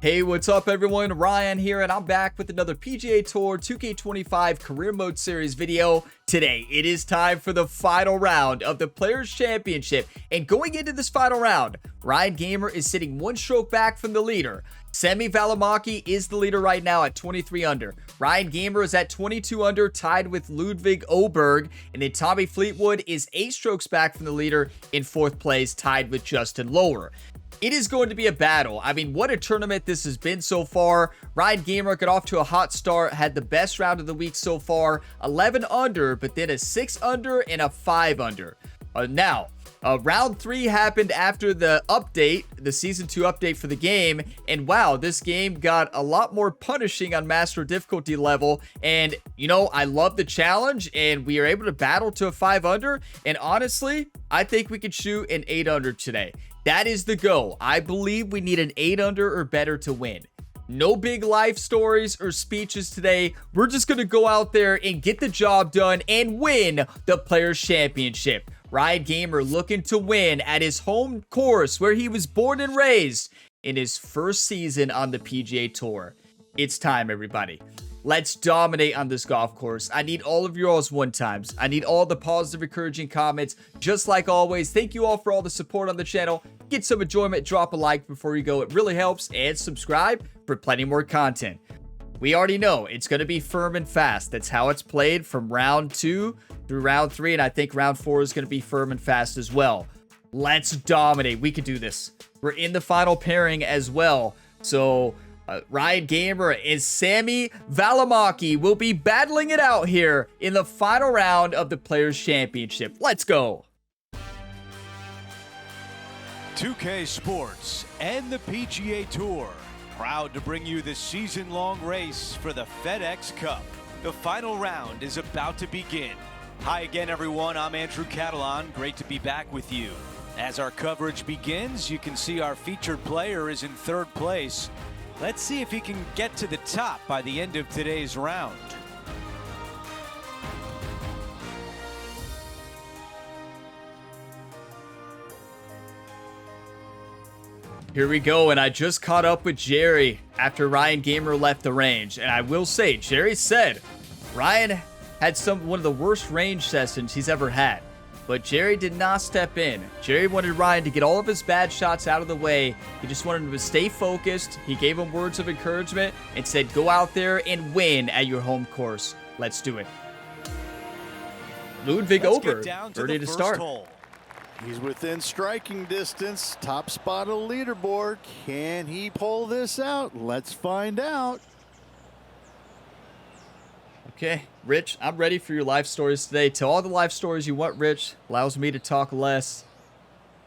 Hey, what's up everyone? Ryan here, and I'm back with another PGA Tour 2K25 Career Mode Series video. Today, it is time for the final round of the Players' Championship, and going into this final round, Ryan Gamer is sitting one stroke back from the leader. Sami Välimäki is the leader right now at 23 under. Ryan Gamer is at 22 under, tied with Ludvig Åberg, and then Tommy Fleetwood is 8 strokes back from the leader in 4th place, tied with Justin Lower. It is going to be a battle. I mean, what a tournament this has been so far. Ryan Gamer got off to a hot start, had the best round of the week so far, 11 under, but then a 6 under and a 5 under. Round 3 happened after the update, the Season 2 update for the game, and wow, this game got a lot more punishing on Master difficulty level, and you know, I love the challenge, and we are able to battle to a 5 under, and honestly, I think we could shoot an 8 under today. That is the goal. I believe we need an 8 under or better to win. No big life stories or speeches today. We're just going to go out there and get the job done and win the Players' Championship. Ryan Gamer looking to win at his home course where he was born and raised in his first season on the PGA Tour. It's time, everybody. Let's dominate on this golf course. I need all of your all's one times. I need all the positive, encouraging comments. Just like always, thank you all for all the support on the channel. Get some enjoyment, drop a like before you go. It really helps. And subscribe for plenty more content. We already know it's going to be firm and fast. That's how it's played from round 2 through round 3. And I think round 4 is going to be firm and fast as well. Let's dominate. We can do this. We're in the final pairing as well. So Ryan Gamer and Sami Välimäki will be battling it out here in the final round of the Players' Championship. Let's go. 2K Sports and the PGA Tour, proud to bring you the season-long race for the FedEx Cup. The final round is about to begin. Hi again, everyone. I'm Andrew Catalan. Great to be back with you. As our coverage begins, you can see our featured player is in 3rd place. Let's see if he can get to the top by the end of today's round. Here we go, and I just caught up with Jerry after Ryan Gamer left the range. And I will say, Jerry said Ryan had one of the worst range sessions he's ever had. But Jerry did not step in. Jerry wanted Ryan to get all of his bad shots out of the way. He just wanted him to stay focused. He gave him words of encouragement and said, go out there and win at your home course. Let's do it. Ludvig Åberg, ready to start. Hole. He's within striking distance, top spot of the leaderboard. Can he pull this out? Let's find out. Okay, Rich, I'm ready for your life stories today. Tell all the life stories you want, Rich. Allows me to talk less.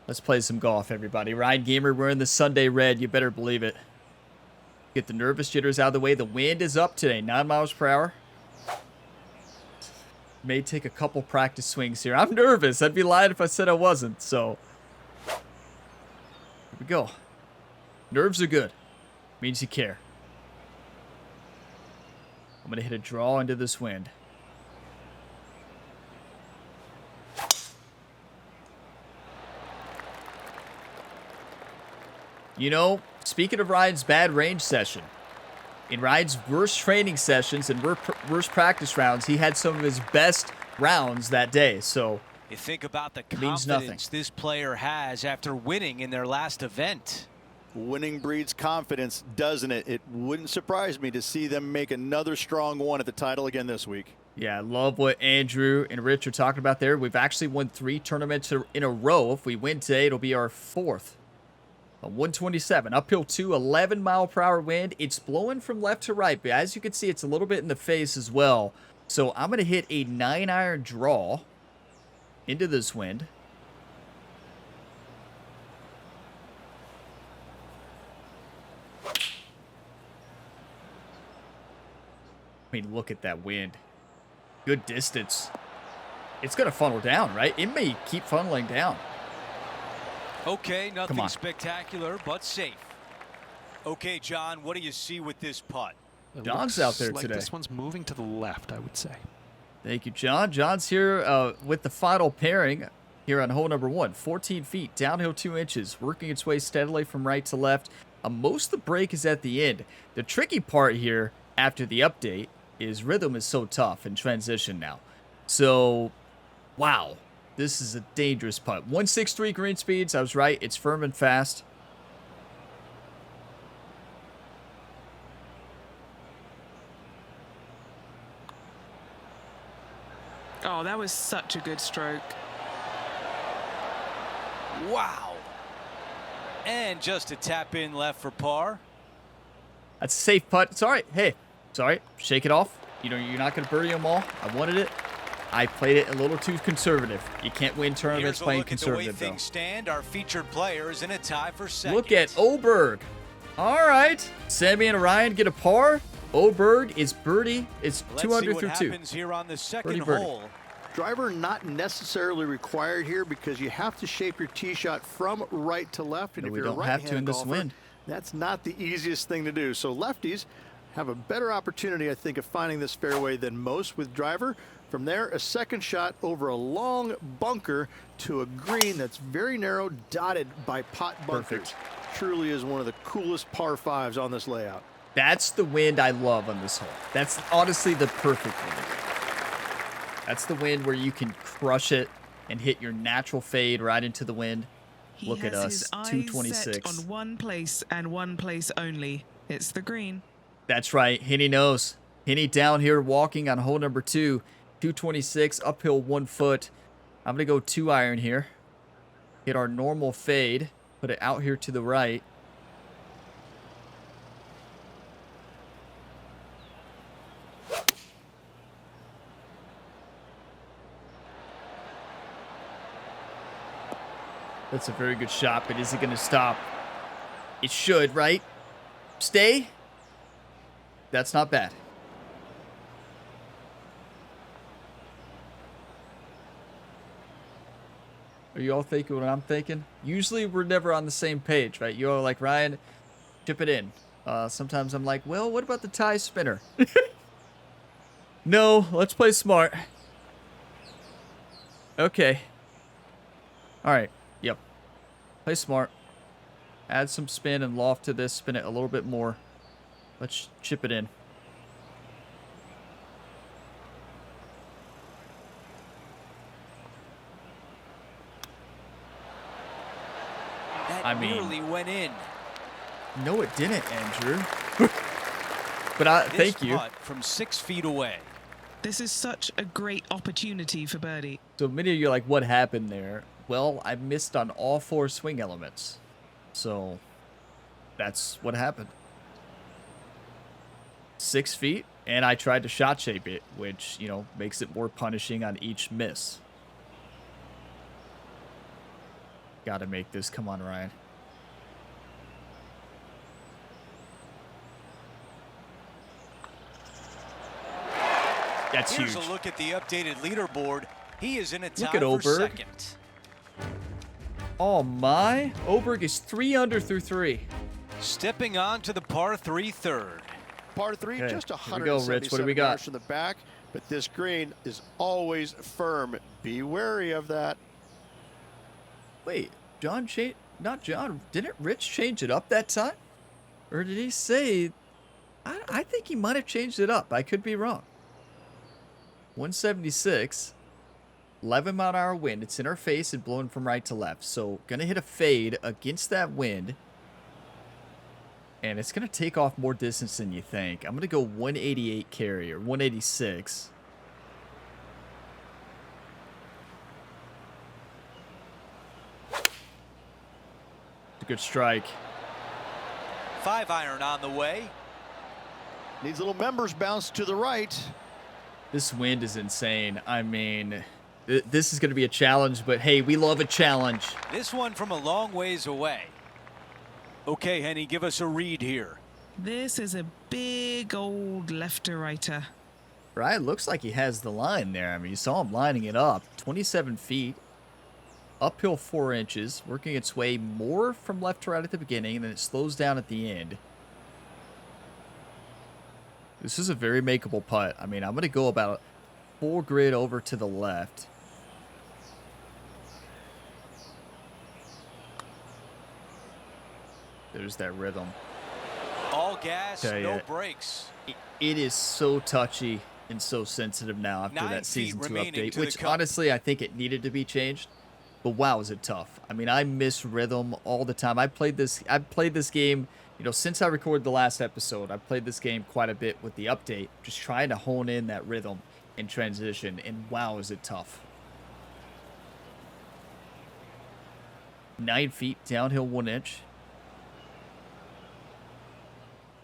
Let's play some golf, everybody. Ryan Gamer wearing the Sunday red. You better believe it. Get the nervous jitters out of the way. The wind is up today, 9 miles per hour. May take a couple practice swings here. I'm nervous. I'd be lying if I said I wasn't. So, here we go. Nerves are good. Means you care. I'm going to hit a draw into this wind. You know, speaking of Ryan's bad range session, in Ryan's worst training sessions and worst practice rounds, he had some of his best rounds that day. So, you think about the means nothing. confidence this player has after winning in their last event. Winning breeds confidence, doesn't it? It wouldn't surprise me to see them make another strong one at the title again this week. Yeah, I love what Andrew and Rich are talking about there. We've actually won 3 tournaments in a row. If we win today, it'll be our 4th. A 127, uphill 2, 11 mile per hour wind. It's blowing from left to right, but as you can see, it's a little bit in the face as well. So I'm going to hit a 9-iron draw into this wind. I mean, look at that wind. Good distance. It's going to funnel down, right? It may keep funneling down. Okay, nothing spectacular, but safe. Okay, John, what do you see with this putt? John's out there today. This one's moving to the left, I would say. Thank you, John. John's here with the final pairing here on hole number 1. 14 feet, downhill 2 inches, working its way steadily from right to left. Most of the break is at the end. The tricky part here after the update is rhythm is so tough in transition now. So, wow, this is a dangerous putt. 163 green speeds. I was right. It's firm and fast. Oh, that was such a good stroke. Wow. And just a tap in left for par. That's a safe putt. It's all right. Hey, it's all right. Shake it off. You know, you're not going to birdie them all. I wanted it. I played it a little too conservative. You can't win tournaments playing conservative, Here's a look at the way things stand. Our featured player is in a tie for second. Look at Oberg. All right. Sammy and Ryan get a par. Oberg is birdie. It's 2 under through 2. Let's see what happens here on the second Birdie. hole. Driver not necessarily required here because you have to shape your tee shot from right to left. And No, if we you're a don't have to in right-hand this golfer, wind. that's not the easiest thing to do. So lefties have a better opportunity, I think, of finding this fairway than most with driver. From there, a second shot over a long bunker to a green that's very narrow, dotted by pot bunkers. Perfect. Truly is one of the coolest par fives on this layout. That's the wind I love on this hole. That's honestly the perfect wind. That's the wind where you can crush it and hit your natural fade right into the wind. Look at us, 226. On one place and one place only. It's the green. That's right. Henny knows. Henny down here walking on hole number 2. 226, uphill 1 foot. I'm going to go 2-iron here. Hit our normal fade. Put it out here to the right. That's a very good shot, but is it going to stop? It should, right? Stay? That's not bad. Are you all thinking what I'm thinking? Usually we're never on the same page, right? You're all like, Ryan, chip it in. Sometimes I'm like, well, what about the tie spinner? No, let's play smart. Okay. All right. Yep. Play smart. Add some spin and loft to this. Spin it a little bit more. Let's chip it in. That nearly went in. No, it didn't, Andrew. But thank you. Putt from 6 feet away. This is such a great opportunity for birdie. So many of you are like, what happened there? Well, I missed on all 4 swing elements. So that's what happened. 6 feet, and I tried to shot shape it, which, you know, makes it more punishing on each miss. Gotta make this. Come on, Ryan. That's Here's huge. a look at the updated leaderboard. He is in a tie Look at for Oberg. second. Oh my. Oberg is 3 under through 3. Stepping on to the par 3 third. Par 3, Okay, just here we go, Rich. What do we 177 got? yards from the back, but this green is always firm. Be wary of that. Wait, John changed? Not John. Didn't Rich change it up that time? Or did he say? I think he might have changed it up. I could be wrong. 176, 11-mile-an-hour wind. It's in our face and blowing from right to left. So gonna hit a fade against that wind, and it's gonna take off more distance than you think. I'm gonna go 188 carry or 186. A good strike. 5-iron on the way. Needs a little members bounce to the right. This wind is insane. I mean, this is going to be a challenge, but hey, we love a challenge. This one from a long ways away. Okay, Henny, give us a read here. This is a big old left-to-righter. Ryan looks like he has the line there. I mean, you saw him lining it up. 27 feet. Uphill 4 inches. Working its way more from left to right at the beginning, and then it slows down at the end. This is a very makeable putt. I mean, I'm going to go about 4 grid over to the left. There's that rhythm. All gas, Tell no ya, brakes. It is so touchy and so sensitive now after 9 that Season feet 2 remaining update, to the which cup. honestly I think it needed to be changed. But wow, is it tough. I mean, I miss rhythm all the time. I've played this game, you know, since I recorded the last episode. I played this game quite a bit with the update, just trying to hone in that rhythm and transition, and wow, is it tough. 9 feet, downhill 1 inch.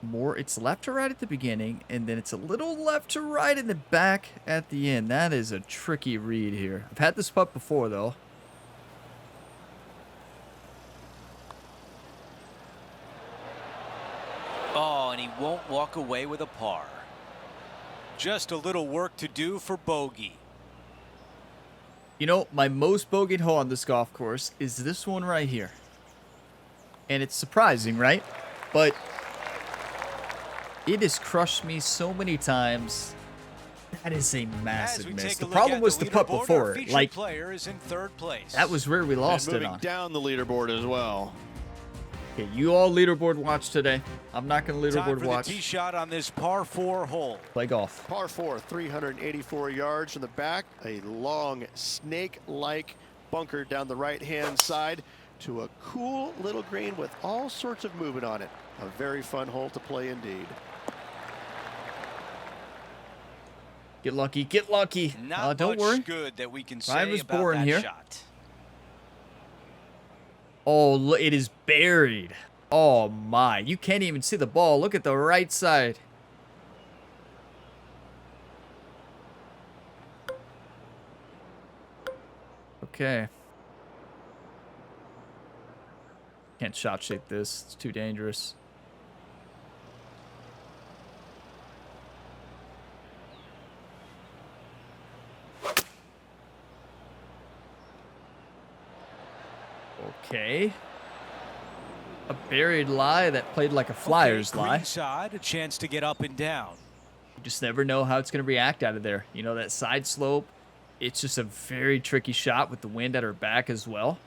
More, it's left to right at the beginning, and then it's a little left to right in the back at the end. That is a tricky read here. I've had this putt before, though. Oh, and he won't walk away with a par. Just a little work to do for bogey. You know, my most bogeyed hole on this golf course is this one right here. And it's surprising, right? But it has crushed me so many times. That is a massive miss. The problem was the putt before. Like, player is in 3rd place. that was where we lost and it moving on. down the leaderboard as well. Okay, you all leaderboard watch today. I'm not going to Time leaderboard for watch. the tee shot on this par 4 hole. Play golf. Par 4, 384 yards from the back. A long snake-like bunker down the right-hand side to a cool little green with all sorts of movement on it. A very fun hole to play indeed. Get lucky, get lucky. Not Don't much worry. good that we can Ryan say was about born that here. shot. Oh, look, it is buried. Oh my, you can't even see the ball. Look at the right side. Okay. Can't shot shape this. It's too dangerous. Okay. A buried lie that played like a Flyers Okay, lie. green side, a chance to get up and down. You just never know how it's going to react out of there. You know, that side slope, it's just a very tricky shot with the wind at her back as well.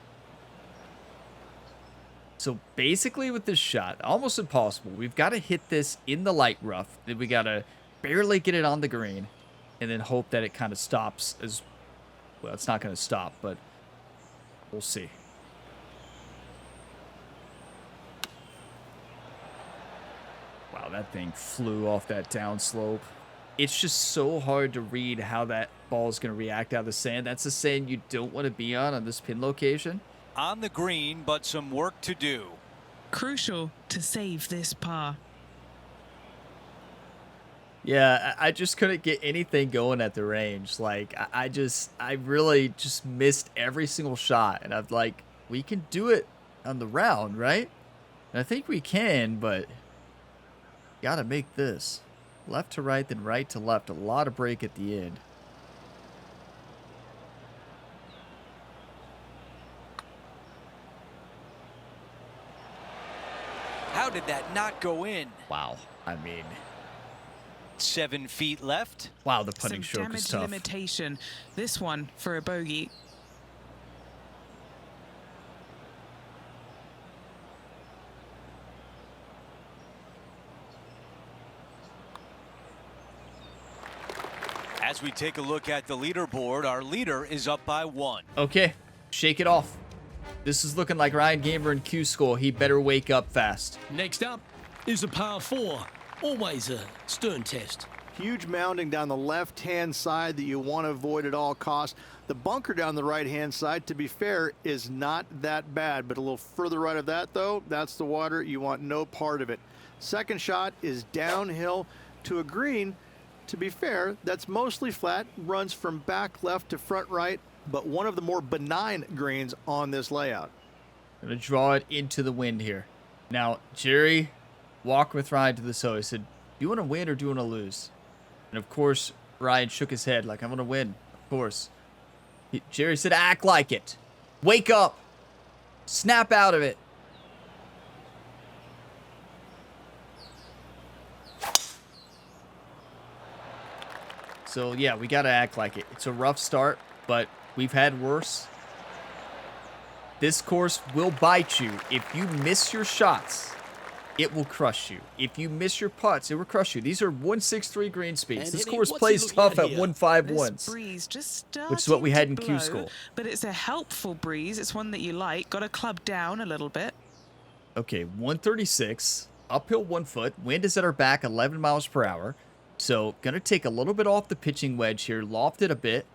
So basically with this shot, almost impossible. We've got to hit this in the light rough. Then we got to barely get it on the green and then hope that it kind of stops as well. It's not going to stop, but we'll see. Wow, that thing flew off that downslope. It's just so hard to read how that ball is going to react out of the sand. That's the sand you don't want to be on this pin location. On the green, but some work to do. Crucial to save this par. Yeah, I just couldn't get anything going at the range. Like, I really just missed every single shot. And I'm like, we can do it on the round, right? And I think we can, but gotta make this. Left to right, then right to left. A lot of break at the end. How did that not go in? Wow. I mean, 7 feet left. wow, the putting Some stroke is damage tough. limitation. This one for a bogey. As we take a look at the leaderboard, our leader is up by 1. Okay, shake it off. This is looking like Ryan Gamer and Q School. He better wake up fast. Next up is a par 4. Always a stern test. Huge mounding down the left-hand side that you want to avoid at all costs. The bunker down the right-hand side, to be fair, is not that bad, but a little further right of that, though, that's the water. You want no part of it. Second shot is downhill to a green. To be fair, that's mostly flat, runs from back left to front right, but one of the more benign greens on this layout. Gonna draw it into the wind here. Now, Jerry walked with Ryan to the hole. He said, do you want to win or do you want to lose? And of course, Ryan shook his head like, I'm going to win. Of course. Jerry said, act like it. Wake up. Snap out of it. So, yeah, we got to act like it. It's a rough start, but we've had worse. This course will bite you. If you miss your shots, it will crush you. If you miss your putts, it will crush you. These are 163 green speeds. And This Henny, course what's plays he looking tough at at here? 151s. This breeze just Which is what we had in starting Q to blow, school. but it's a helpful breeze. It's one that you like. Got to club down a little bit. Okay, 136, uphill 1 foot. Wind is at our back, 11 miles per hour. So, gonna take a little bit off the pitching wedge here, loft it a bit,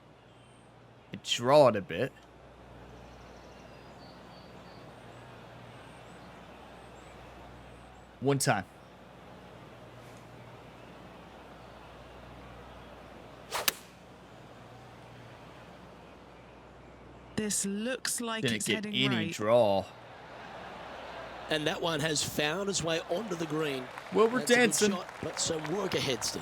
and draw it a bit. One time. This looks like Didn't it's get heading any right. draw. And that one has found its way onto the green. Well, we're That's a good dancing. shot, but some work ahead still.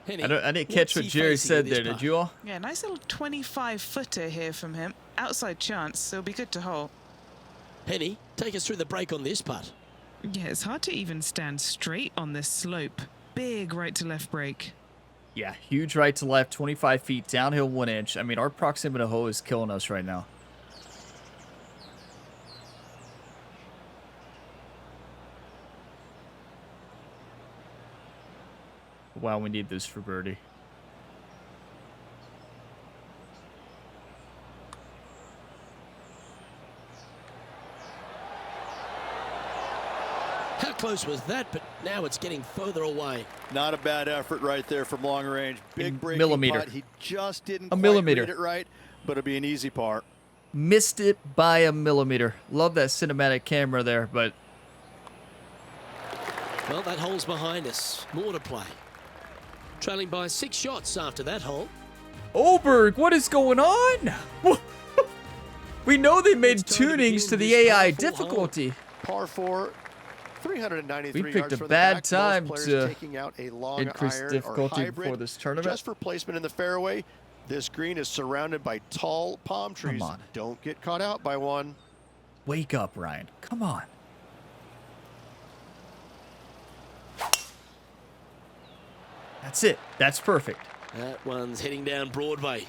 Henny, I didn't what's catch what he Jerry facing said with this there, did putt? you all? Yeah, nice little 25-footer here from him. Outside chance, so it'll be good to hole. Henny, take us through the break on this putt. Yeah, it's hard to even stand straight on this slope. Big right to left break. Yeah, huge right to left, 25 feet, downhill 1 inch. I mean, our proximity to hole is killing us right now. Wow, we need this for birdie. How close was that? But now it's getting further away. Not a bad effort right there from long range. Big breaking millimeter. putt. He just didn't A quite millimeter. read it right, but it'll be an easy par. Missed it by a millimeter. Love that cinematic camera there, but Well, that hole's behind us. More to play. Trailing by 6 shots after that hole. Oberg, what is going on? We know they made It's time to begin tunings to the this AI powerful hole. difficulty. Par 4, 393 We picked yards a from the bad back. Most time players to taking out a long increase iron or difficulty hybrid. before this tournament. Just for placement in the fairway, this green is surrounded by tall palm trees. on. Don't get caught out by one. Wake up, Ryan. Come on. That's it. That's perfect. That one's heading down Broadway.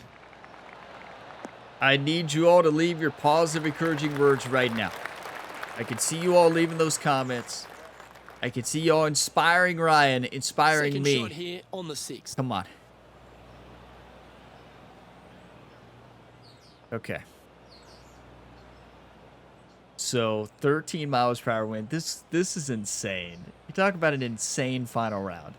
I need you all to leave your positive, encouraging words right now. I can see you all leaving those comments. I can see you all inspiring Ryan, inspiring Second me. shot here on the 6th. Come on. Okay. So 13 miles per hour wind. This is insane. You talk about an insane final round.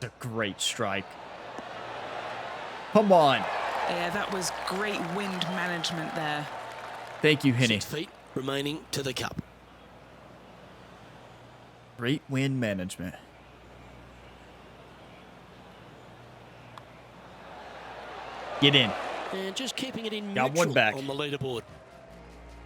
A great strike. Come on. Yeah, that was great wind management there. Thank you, Henny. 6 feet remaining to the cup. Great wind management. Get in. And just keeping it in Got neutral one back. on the leaderboard.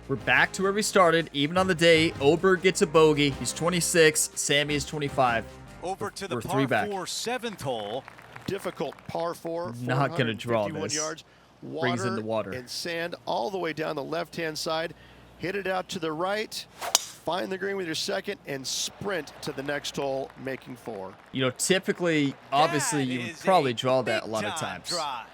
We're back to where we started. Even on the day, Oberg gets a bogey. He's 26. Sammy is 25. Over to the We're 3 par back. 4 7th hole. Difficult par 4. Not gonna draw 451 this. yards. Brings in the water. And sand all the way down the left-hand side. Hit it out to the right. Find the green with your second and sprint to the next hole, making 4. You know, typically, obviously, That you would is probably a draw that a lot of big-time times. drive.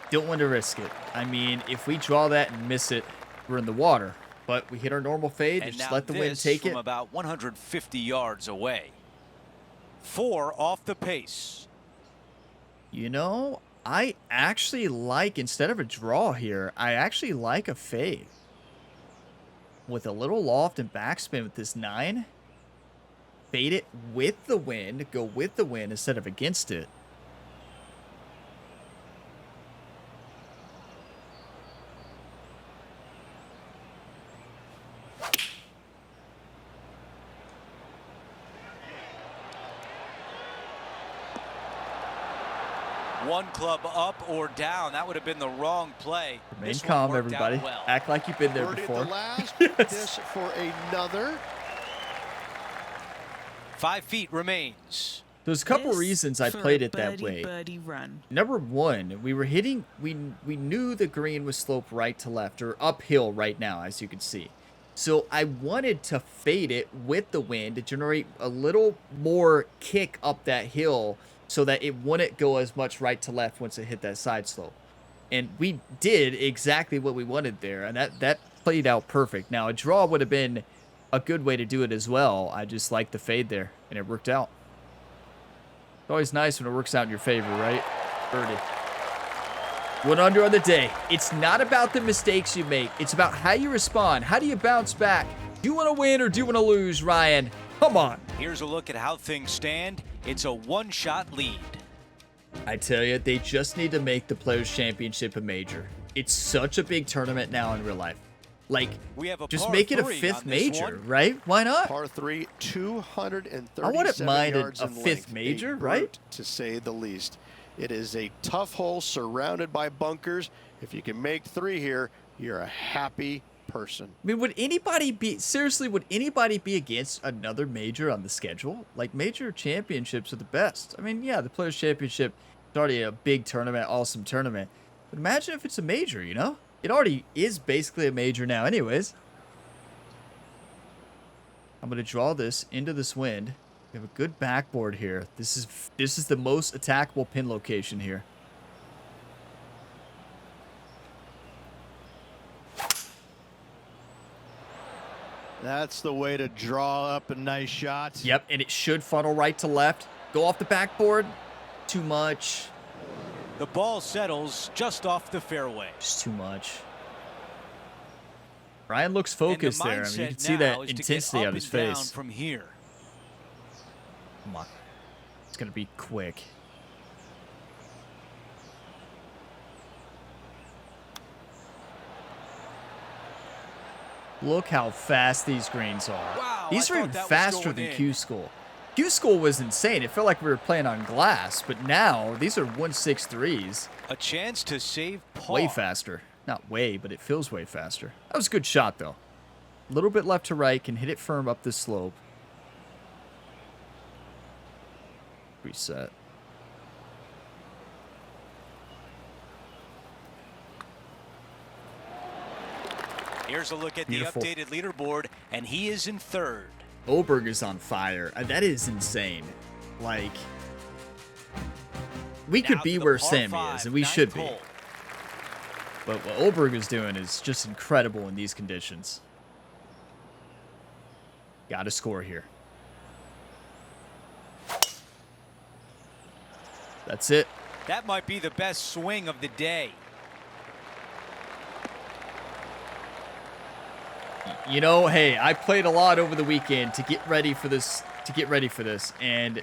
Don't want to risk it. I mean, if we draw that and miss it, we're in the water. But we hit our normal fade and And just now let the wind this take from it. about 150 yards away. 4 off the pace. You know, I actually like, instead of a draw here, I actually like a fade. With a little loft and backspin with this 9. Fade it with the wind. Go with the wind instead of against it. One club up or down. That would have been the wrong play. Remain This one calm, worked out everybody. well. Act like you've been there Birdie at before. the last. Yes. This for another. 5 feet remains. There's a couple This reasons I for played a it that way. birdie run. Number one, we were hitting, we knew the green was sloped right to left, or uphill right now, as you can see. So I wanted to fade it with the wind to generate a little more kick up that hill so that it wouldn't go as much right to left once it hit that side slope. And we did exactly what we wanted there, and that played out perfect. Now, a draw would have been a good way to do it as well. I just liked the fade there, and it worked out. It's always nice when it works out in your favor, right? Birdie. 1 under on the day. It's not about the mistakes you make. It's about how you respond. How do you bounce back? Do you want to win or do you want to lose, Ryan? Come on. Here's a look at how things stand. It's a one-shot lead. I tell you, they just need to make the Players' Championship a major. It's such a big tournament now in real life. Like, We have a just par make it a 3 fifth on this major, one. right? Why not? Par 3, 237 I wouldn't mind yards a in fifth length. major, A right? brute, to say the least. It is a tough hole surrounded by bunkers. If you can make 3 here, you're a happy person. I mean, would anybody be, seriously, would anybody be against another major on the schedule? Like, major championships are the best. I mean, yeah, the Players' Championship is already a big tournament, awesome tournament. But imagine if it's a major, you know? It already is basically a major now anyways. I'm going to draw this into this wind. We have a good backboard here. This is the most attackable pin location here. That's the way to draw up a nice shot. Yep, and it should funnel right to left. Go off the backboard. Too much. The ball settles just off the fairway. Just too much. Ryan looks focused there. I mean, you can see that intensity on his face. From here. Come on. It's going to be quick. Look how fast these greens are. Wow, These I are even thought that was faster going than in. Q School. Q School was insane. It felt like we were playing on glass, but now these are 163s. A chance to save par. Way faster. Not way, but it feels way faster. That was a good shot, though. A little bit left to right. Can hit it firm up this slope. Reset. Here's a look at Beautiful. the updated leaderboard, and he is in 3rd. Oberg is on fire. That is insane. Like, we could Now be to the where par Sam 5, is, and we ninth should be. hole. But what Oberg is doing is just incredible in these conditions. Got to score here. That's it. That might be the best swing of the day. You know, hey, I played a lot over the weekend to get ready for this. And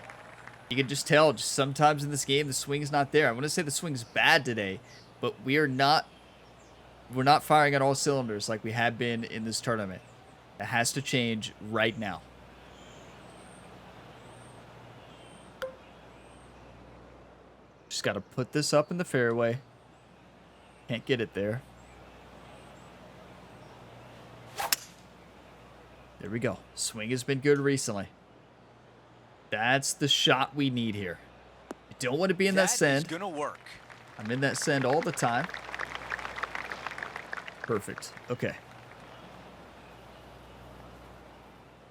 you can just tell, just sometimes in this game, the swing's not there. I want to say the swing's bad today, but we're not firing at all cylinders like we have been in this tournament. It has to change right now. Just got to put this up in the fairway. Can't get it there. There we go. Swing has been good recently. That's the shot we need here. You don't want to be in that send. That is gonna work. I'm in that send all the time. Perfect. Okay.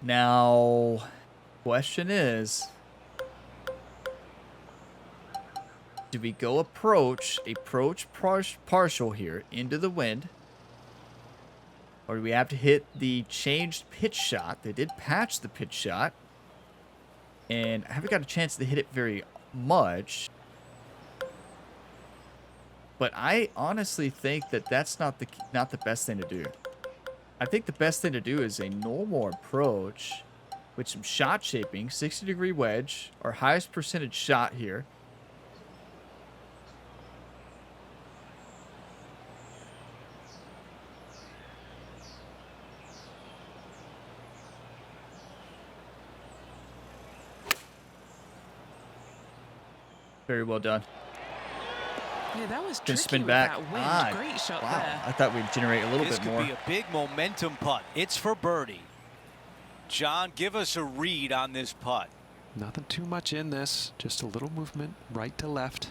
Now, question is, do we go approach partial here into the wind? Or do we have to hit the changed pitch shot? They did patch the pitch shot. And I haven't got a chance to hit it very much. But I honestly think that that's not the best thing to do. I think the best thing to do is a normal approach with some shot shaping, 60-degree wedge, our highest percentage shot here. Very well done. Yeah, that was Can tricky spin with back. that wind. Great shot Wow. there. I thought we'd generate a little This bit could more. be a big momentum putt. It's for birdie. John, give us a read on this putt. Nothing too much in this. Just a little movement right to left.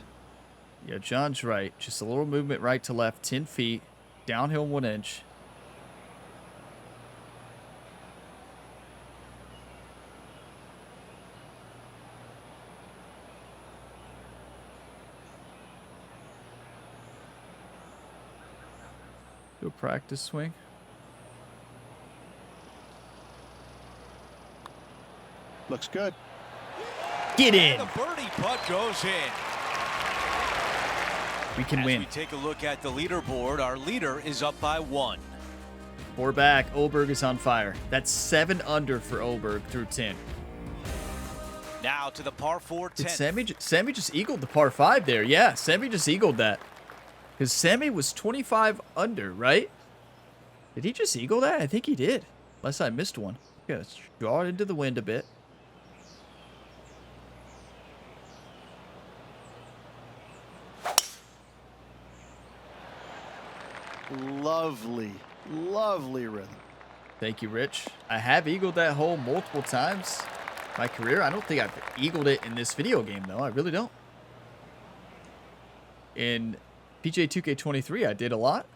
Yeah, John's right. Just a little movement right to left, 10 feet, downhill 1 inch. Do a practice swing. Looks good. Get in. The birdie putt goes in. We can As win. we take a look at the leaderboard, our leader is up by 1. 4 back. Oberg is on fire. That's 7 under for Oberg through 10. Now to the par 4 Did 10th. Sammy just eagled the par 5 there? Yeah, Sammy just eagled that. Because Sammy was 25 under, right? Did he just eagle that? I think he did. Unless I missed one. Yeah, let's draw it into the wind a bit. Lovely, lovely rhythm. Thank you, Rich. I have eagled that hole multiple times in my career. I don't think I've eagled it in this video game, though. I really don't. In PGA 2K23, I did a lot.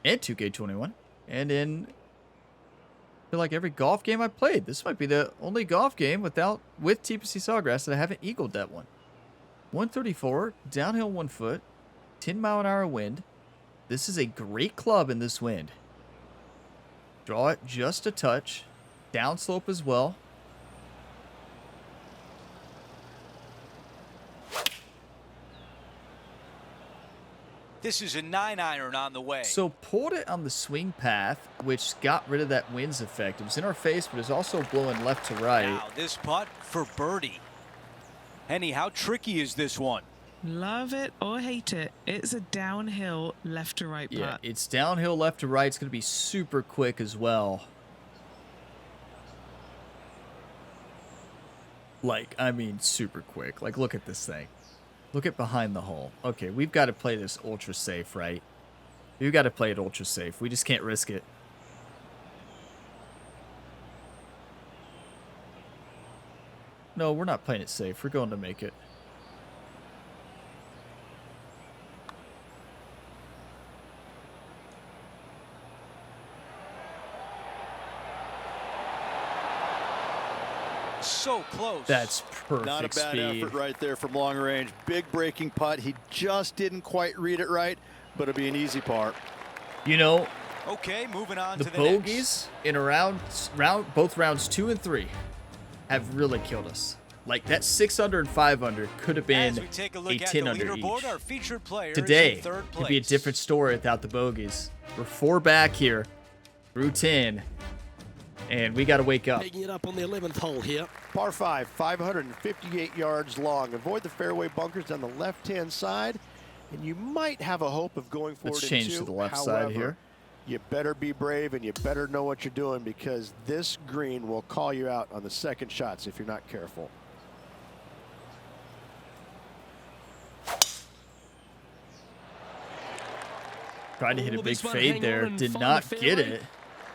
And 2K21. And in, I feel like, every golf game I played. This might be the only golf game with TPC Sawgrass that I haven't eagled that one. 134, downhill 1 foot, 10-mile-an-hour wind. This is a great club in this wind. Draw it just a touch. Downslope as well. This is a 9-iron on the way. So pulled it on the swing path, which got rid of that wind's effect. It was in our face, but it was also blowing left to right. Now this putt for birdie. Henny, how tricky is this one? Love it or hate it, it's a downhill left to right Yeah, putt. it's downhill left to right. It's going to be super quick as well. Like, I mean, super quick. Like, look at this thing. Look at behind the hole. Okay, we've got to play this ultra safe, right? We've got to play it ultra safe. We just can't risk it. No, we're not playing it safe. We're going to make it. So close. That's perfect Not a bad speed. effort right there from long range. Big breaking putt. He just didn't quite read it right, but it'll be an easy par. You know, Okay, moving on the to the bogeys in both rounds 2 and 3 have really killed us. Like, that 6 under and 5 under could have been As we take a a look at 10 the under leaderboard, each. our featured player Today is in third could be a place. different story without the bogeys. We're 4 back here through 10, and we got to wake up. Picking it up on the 11th hole here. Par 5, 558 yards long. Avoid the fairway bunkers on the left-hand side, and you might have a hope of going forward. Let's change in 2. to the left However, side here. You better be brave, and you better know what you're doing, because this green will call you out on the second shots if you're not careful. Tried to hit a Will big this one fade hang there. on and Did find not the get fairway? it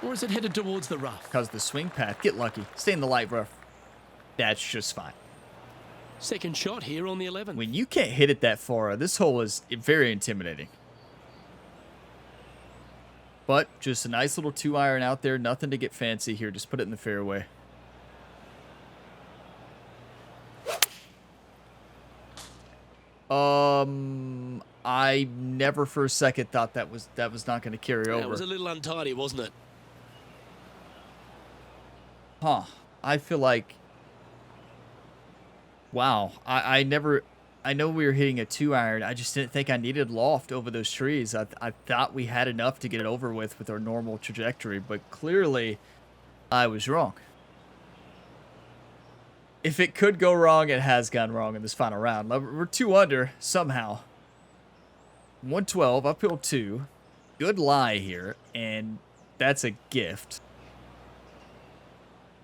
Or is it headed towards the rough? because the swing path. Get lucky. Stay in the light rough. That's just fine. Second shot here on the 11th. When you can't hit it that far, this hole is very intimidating. But just a nice little 2-iron out there. Nothing to get fancy here. Just put it in the fairway. I never for a second thought that was not going to carry Yeah, over. it was a little untidy, wasn't it? Huh. I feel like, wow. I know we were hitting a 2-iron. I just didn't think I needed loft over those trees. I thought we had enough to get it over with our normal trajectory, but clearly I was wrong. If it could go wrong, it has gone wrong in this final round. We're 2 under somehow. 112, uphill 2. Good lie here, and that's a gift.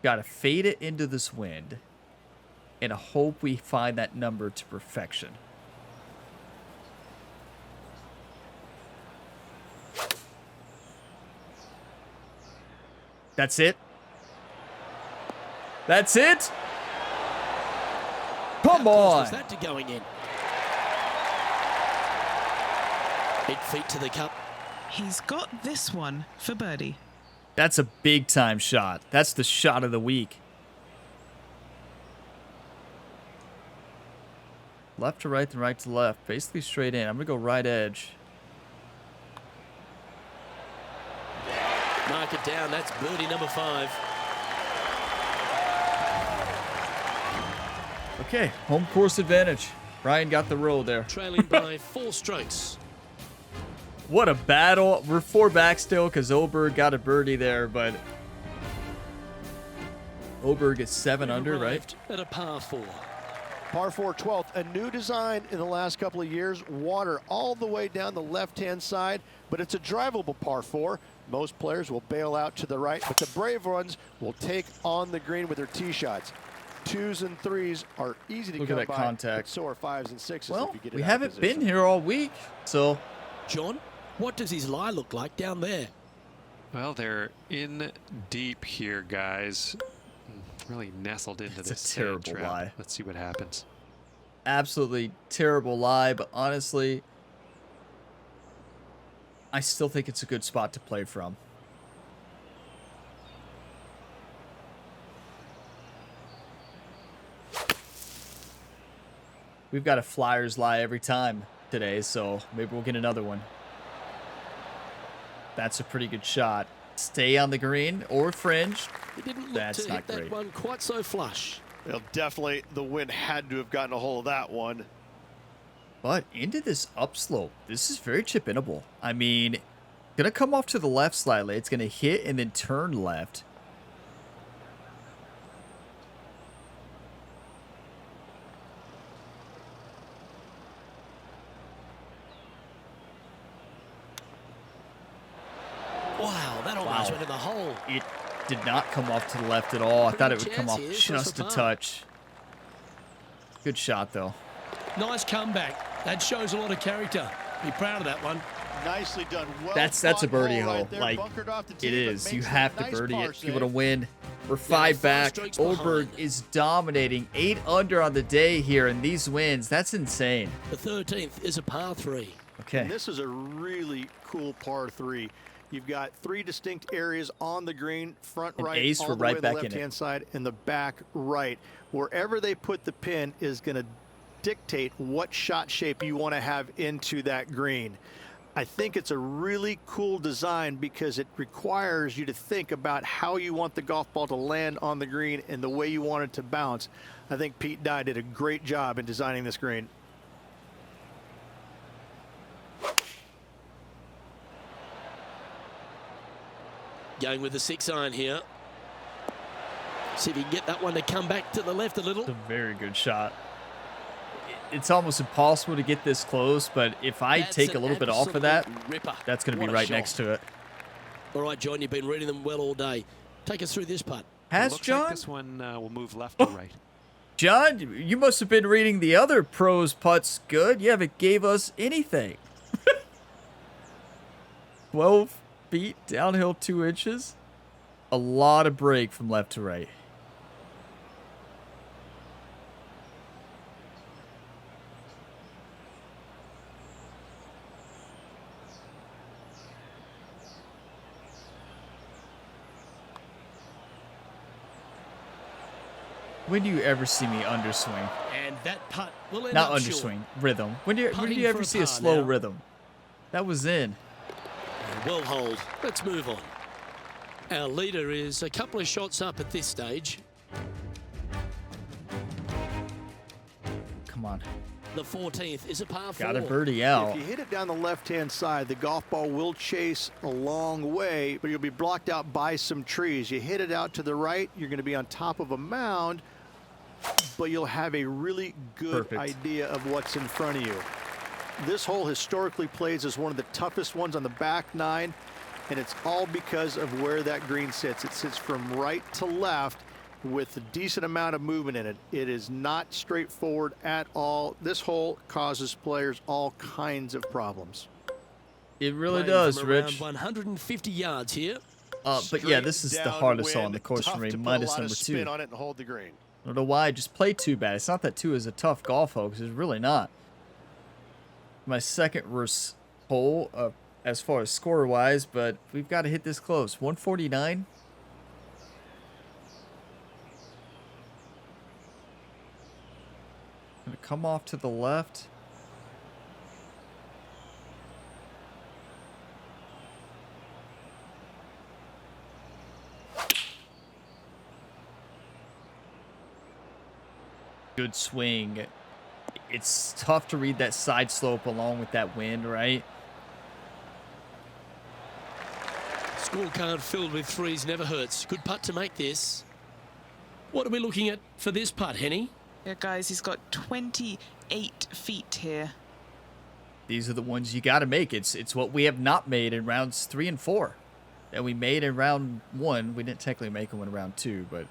Got to fade it into this wind and hope we find that number to perfection. That's it. That's it. Come How close was on. that to going in? 8 feet to the cup. He's got this one for birdie. That's a big time shot. That's the shot of the week. Left to right, then right to left. Basically straight in. I'm going to go right edge. Mark it down. That's birdie number 5. Okay, home course advantage. Ryan got the roll there. Trailing by 4 strokes. What a battle. We're 4 back still because Oberg got a birdie there, but Oberg is 7 under, right? Arrived at a par 4. Par 4 12th, a new design in the last couple of years. Water all the way down the left-hand side, but it's a drivable par 4. Most players will bail out to the right, but the brave ones will take on the green with their tee shots. 2s and 3s are easy to Look come at that by, contact. but so are 5s and 6s. Well, if you get we it out of haven't position. been here all week, so John, what does his lie look like down there? Well, they're in deep here, guys. Really nestled into It's a this sand terrible trap. lie. Let's see what happens. absolutely terrible lie, but honestly, I still think it's a good spot to play from. We've got a Flyers lie every time today, so maybe we'll get another one. That's a pretty good shot. Stay on the green or fringe. He didn't look That's to not hit that great. one quite so flush. Well, definitely the wind had to have gotten a hold of that one. But into this upslope, this is very chip-inable. I mean, gonna come off to the left slightly. It's gonna hit and then turn left. Wow, that almost went in the hole. It did not come off to the left at all. I thought it would come off Chance here, just a plus a par. touch. Good shot, though. Nice comeback. That shows a lot of character. Be proud of that one. Nicely done. Well That's a fought birdie hole hole. right there, Like, bunkered off the tee, it but is. You makes a have to nice birdie par it if you want to save. win. We're Yeah, 5 5 back. strokes Oberg behind. is dominating. 8 under on the day here, and these wins. That's insane. The 13th is a par 3. Okay. And this is a really cool par 3. You've got 3 distinct areas on the green, front And right, ace all for the way right on the back in it. left-hand side, and the back right. Wherever they put the pin is going to dictate what shot shape you want to have into that green. I think it's a really cool design because it requires you to think about how you want the golf ball to land on the green and the way you want it to bounce. I think Pete Dye did a great job in designing this green. Going with the 6-iron here. See if he can get that one to come back to the left a little. It's a very good shot. It's almost impossible to get this close, but if I That's take a an little bit off of that, absolute ripper. that's going to be What a right shot. next to it. All right, John, you've been reading them well all day. Take us through this putt. Has Looks John? like this one will move left to right. John, you must have been reading the other pros putts good. You haven't gave us anything. 12 feet, downhill 2 inches. A lot of break from left to right. When do you ever see me underswing? And that putt will end Not up underswing, rhythm. When do you Putting ever for a see a par slow now. rhythm? That was in. short. Well hold. Let's move on. Our leader is a couple of shots up at this stage. Come on. The 14th is a par 4. Got a birdie out. If you hit it down the left-hand side, the golf ball will chase a long way, but you'll be blocked out by some trees. You hit it out to the right, you're going to be on top of a mound, but you'll have a really good Perfect. idea of what's in front of you. This hole historically plays as one of the toughest ones on the back 9, and it's all because of where that green sits. It sits from right to left with a decent amount of movement in it. It is not straightforward at all. This hole causes players all kinds of problems. It really Playing does, from Rich. around 150 yards here. But yeah, this is the hardest hole on the course for me. Tough to put a Minus lot of number spin 2. on it and hold the green. I don't know why I just play 2 bad. It's not that 2 is a tough golf, folks. It's really not. My second worst hole as far as score-wise, but we've got to hit this close. 149. Gonna come off to the left. Good swing. It's tough to read that side slope along with that wind, right? Scorecard filled with threes never hurts. Good putt to make this. What are we looking at for this putt, Henny? Yeah, guys, he's got 28 feet here. These are the ones you got to make. It's what we have not made in rounds 3 and 4. And we made in round 1. We didn't technically make them in round 2, but...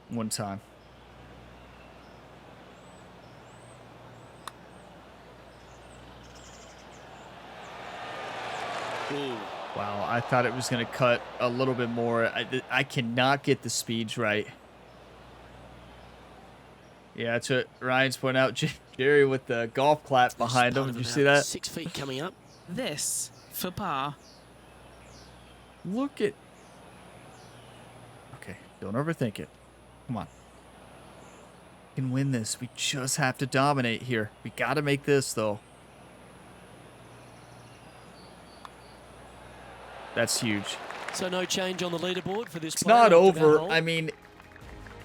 one time. Ooh. Wow, I thought it was going to cut a little bit more. I cannot get the speeds right. Yeah, that's what Ryan's pointing out. Jerry with the golf clap behind him. Did you see that? 6 feet coming up. This for par. Look at... okay, don't overthink it. Come on. We can win this. We just have to dominate here. We got to make this, though. That's huge. So no change on the leaderboard for this It's player not after that over. hole? I mean,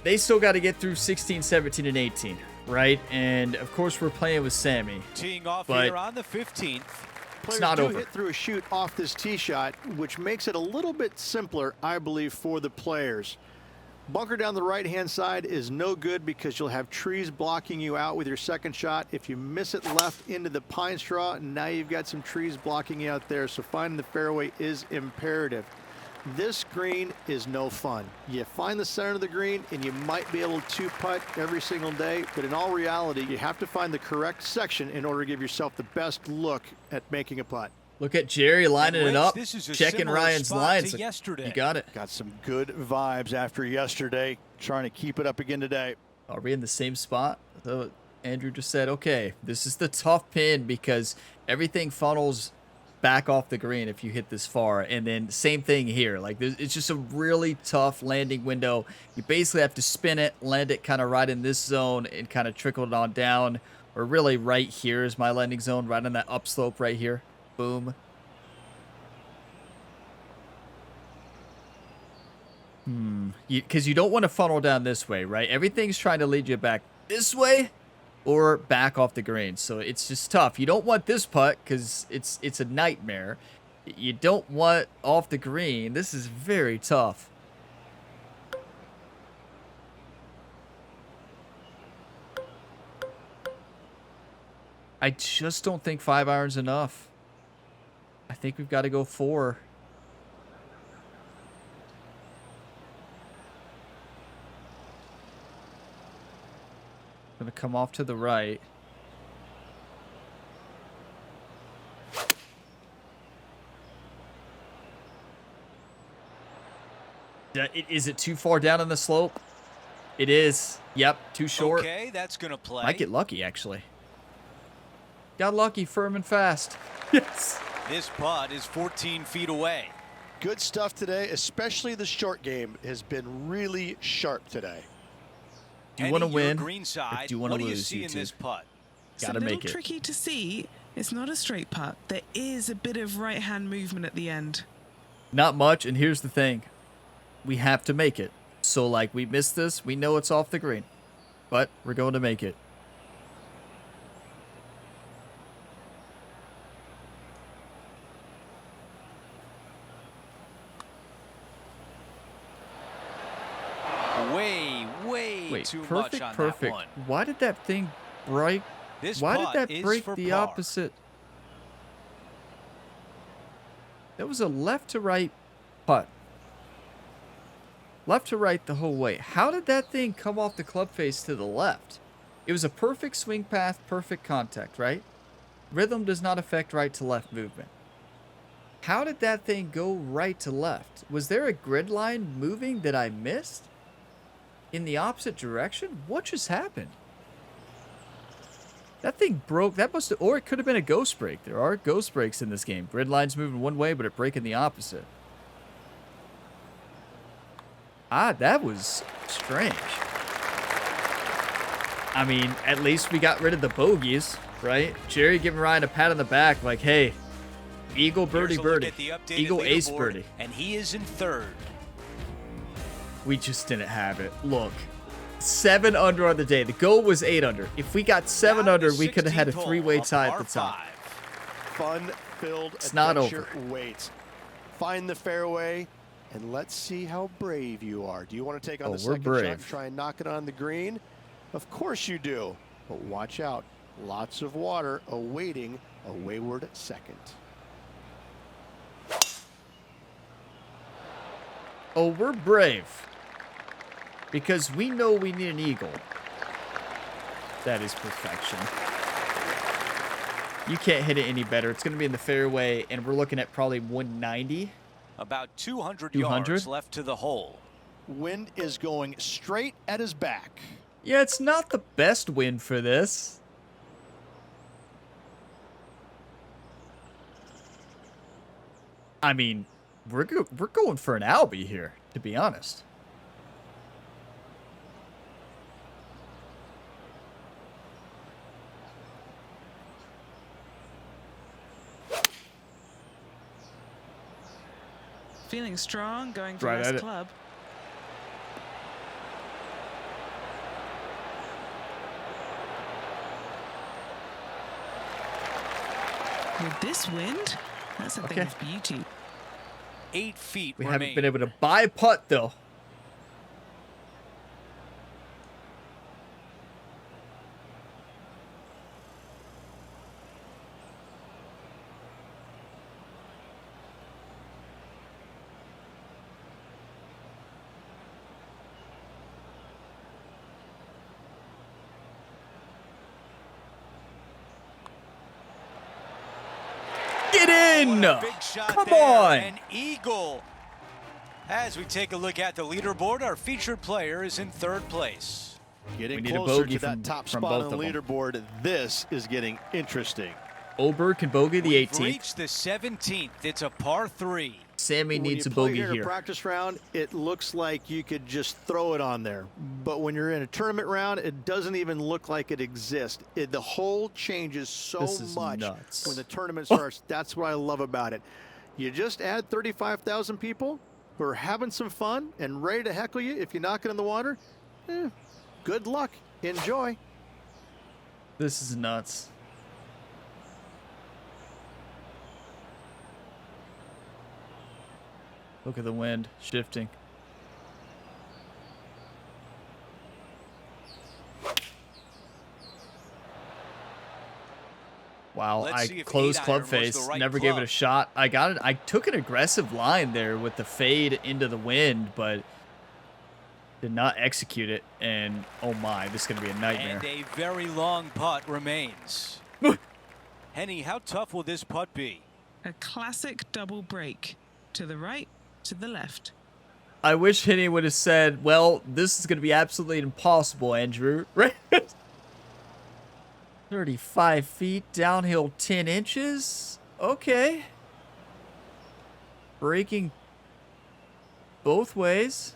they still got to get through 16, 17, and 18, right? And, of course, we're playing with Sammy. Teeing off But here on the 15th. Players not do over. hit through a chute off this tee shot, which makes it a little bit simpler, I believe, for the players. Bunker down the right-hand side is no good because you'll have trees blocking you out with your second shot. If you miss it left into the pine straw, now you've got some trees blocking you out there, so finding the fairway is imperative. This green is no fun. You find the center of the green and you might be able to putt every single day, but in all reality, you have to find the correct section in order to give yourself the best look at making a putt. Look at Jerry lining it up, This is a checking similar Ryan's spot lines. to yesterday. You got it. Got some good vibes after yesterday, trying to keep it up again today. Are we in the same spot? So Andrew just said, okay, this is the tough pin because everything funnels back off the green if you hit this far. And then same thing here. Like, it's just a really tough landing window. You basically have to spin it, land it kind of right in this zone and kind of trickle it on down. Or really right here is my landing zone, right on that upslope right here. Boom. Because you don't want to funnel down this way, right? Everything's trying to lead you back this way or back off the green. So it's just tough. You don't want this putt because it's a nightmare. You don't want off the green. This is very tough. I just don't think 5 iron's enough. I think we've got to go 4. Gonna come off to the right. Is it too far down on the slope? It is. Yep, too short. Okay, that's going to play. Might get lucky, actually. Got lucky, firm and fast. Yes. This putt is 14 feet away. Good stuff today, especially the short game has been really sharp today. Do you want to Henny, your win? green side, Or do you want what to do you lose, see in YouTube? this putt? It's Gotta a little make it. tricky to see. It's not a straight putt. There is a bit of right-hand movement at the end. Not much, and here's the thing. We have to make it. So, like, we missed this. We know it's off the green. But we're going to make it. Way Wait, too much perfect, on perfect. that one. Why did that thing break? This Why did putt that is break for the par. opposite? That was a left to right putt. Left to right the whole way. How did that thing come off the club face to the left? It was a perfect swing path, perfect contact, right? Rhythm does not affect right to left movement. How did that thing go right to left? Was there a grid line moving that I missed? In the opposite direction? What just happened? That thing broke. That must have, or it could have been a ghost break. There are ghost breaks in this game. Grid lines moving one way, but it breaking the opposite. Ah, that was strange. I mean, at least we got rid of the bogeys, right? Jerry giving Ryan a pat on the back, like, hey, eagle birdie birdie, eagle ace birdie. And he is in third. We just didn't have it. Look, 7 under on the day. The goal was 8 under. If we got 7 under, we could have had a 3-way tie at the top. Fun-filled It's not adventure over. waits. Find the fairway, and let's see how brave you are. Do you want to take on the second shot and try and knock it on the green? Of course you do. But watch out. Lots of water awaiting a wayward second. Oh, we're brave. Because we know we need an eagle. That is perfection. You can't hit it any better. It's going to be in the fairway, and we're looking at probably 190. About 200 200? yards left to the hole. Wind is going straight at his back. Yeah, it's not the best wind for this. I mean, we're going for an Albie here, to be honest. Feeling strong, going for Right at last it. club. With this wind, that's a thing Okay. of beauty. 8 feet We remain. haven't been able to buy a putt, though. Get in! What a big shot Come there. on! An eagle. As we take a look at the leaderboard, our featured player is in third place. Getting We need a closer bogey to that from top both spot on of the them. leaderboard. This is getting interesting. Oberg can bogey the We've 18th. reached the 17th. It's a par 3. Sammy When needs you a play bogey here in here. a practice round, it looks like you could just throw it on there. But when you're in a tournament round, it doesn't even look like it exists. The hole changes so This is much nuts. when the tournament starts. That's what I love about it. You just add 35,000 people who are having some fun and ready to heckle you if you knock it in the water. Good luck. Enjoy. This is nuts. Look at the wind shifting. Wow, Let's I see if closed 8-iron club was the face, right never gave it club. a shot. I got it. I took an aggressive line there with the fade into the wind, but did not execute it. And oh my, this is going to be a nightmare. And a very long putt remains. Henny, how tough will this putt be? A classic double break. To the right, to the left. I wish Henny would have said, well, this is going to be absolutely impossible, Andrew. Right? 35 feet, downhill 10 inches. Okay. Breaking both ways.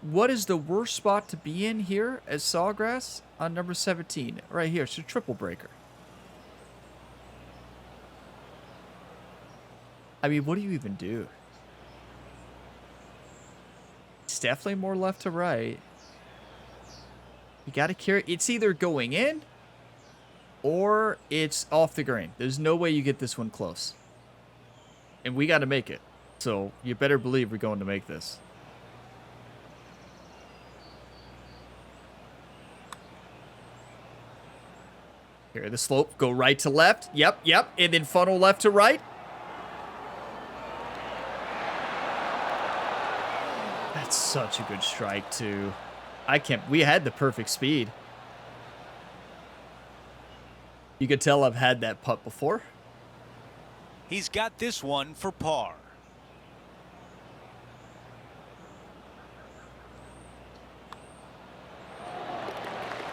What is the worst spot to be in here as Sawgrass on number 17? Right here. It's a triple breaker. I mean, what do you even do? It's definitely more left to right. You got to carry. It's either going in or it's off the green. There's no way you get this one close. And we got to make it. So you better believe we're going to make this. Here, the slope. Go right to left. Yep, yep. And then funnel left to right. That's such a good strike, too. I can't. We had the perfect speed. You could tell I've had that putt before. He's got this one for par.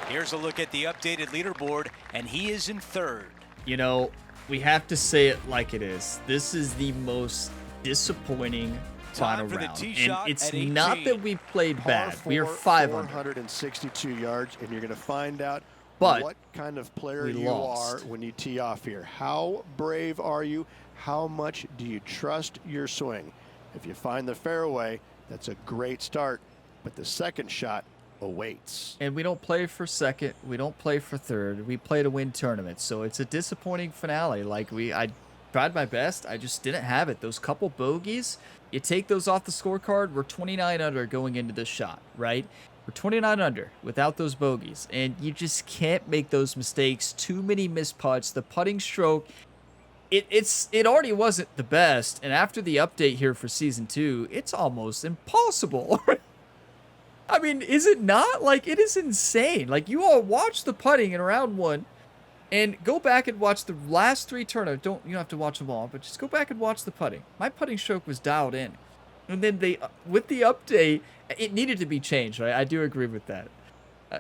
Here's a look at the updated leaderboard, and he is in third. You know, we have to say it like it is. This is the most disappointing final for the round. tee And shot it's at 18. not that we played Par bad. We are four, 5 under. 462 yards, and you're going to find out But what kind of player we you lost. are when you tee off here. How brave are you? How much do you trust your swing? If you find the fairway, that's a great start, but the second shot awaits. And we don't play for second. We don't play for third. We play to win tournaments. So it's a disappointing finale. Like I tried my best. I just didn't have it. Those couple bogeys, you take those off the scorecard. We're 29 under going into this shot, right? We're 29 under without those bogeys. And you just can't make those mistakes. Too many missed putts. The putting stroke, it already wasn't the best. And after the update here for season 2, it's almost impossible. I mean, is it not? Like, it is insane. Like, you all watch the putting in round 1 and go back and watch the last 3 tournaments. You don't have to watch them all, but just go back and watch the putting. My putting stroke was dialed in. And then with the update, it needed to be changed, right? I do agree with that.